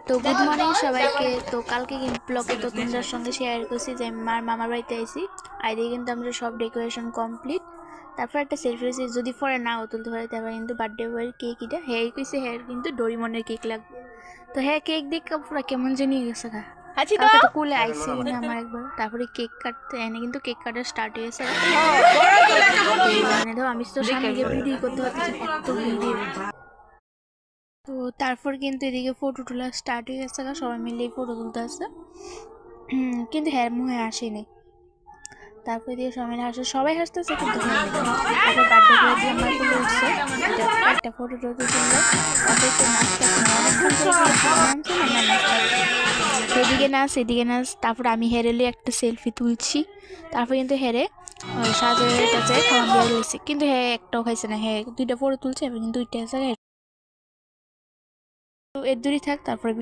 তো good morning সবাইকে। তো কালকে ব্লগে তো তোমাদের সঙ্গে শেয়ার করছি যে মার মামার বাড়িতে আইছি। আইদিকে কিন্তু আমরা সব ডেকোরেশন কমপ্লিট। তারপর একটা সেলফি রয়েছে, যদি পরে নাও তুলতে পারে তারপর কিন্তু বার্থডে বয়ের কেক এটা হ্যাঁ কইছে, হ্যাঁ কিন্তু ডোরিমনের কেক লাগবে। তো হ্যাঁ কেক দেখে পুরো কেমন জানি গেছে গা। কালকে তো কুলে আইসিও না আমার একবার। তারপরে কেক কাটতে এনে কিন্তু কেক কাটা স্টার্ট হয়েছে। মানে ধরো আমি তো সামনে গিয়ে ভিডিও করতে পারতেছি, এত ভিডিও। তো তারপর কিন্তু এদিকে ফটো তোলা স্টার্ট হয়ে গেছে, সবাই মিলে ফটো তুলতে আসছে। কিন্তু হ্যাঁ মুহে আসেনি। তারপর দিয়ে সবাই হাসছে, সবাই হাসতেছে কিন্তু তারপর বার্থডে করে দিয়ে আমার তুলে উঠছে একটা ফটো টটো তুললো। তারপর একটু নাচতে এদিকে নাচ এদিকে নাচ। তারপর আমি হেরেলে একটা সেলফি তুলছি। তারপর কিন্তু হেরে সাজে টাজে খাওয়ান দিয়ে রয়েছে, কিন্তু হ্যাঁ একটাও খাইছে না। হ্যাঁ দুইটা ফটো তুলছে এবং কিন্তু দুইটা আছে। তো এর দূরই থাক। তারপরে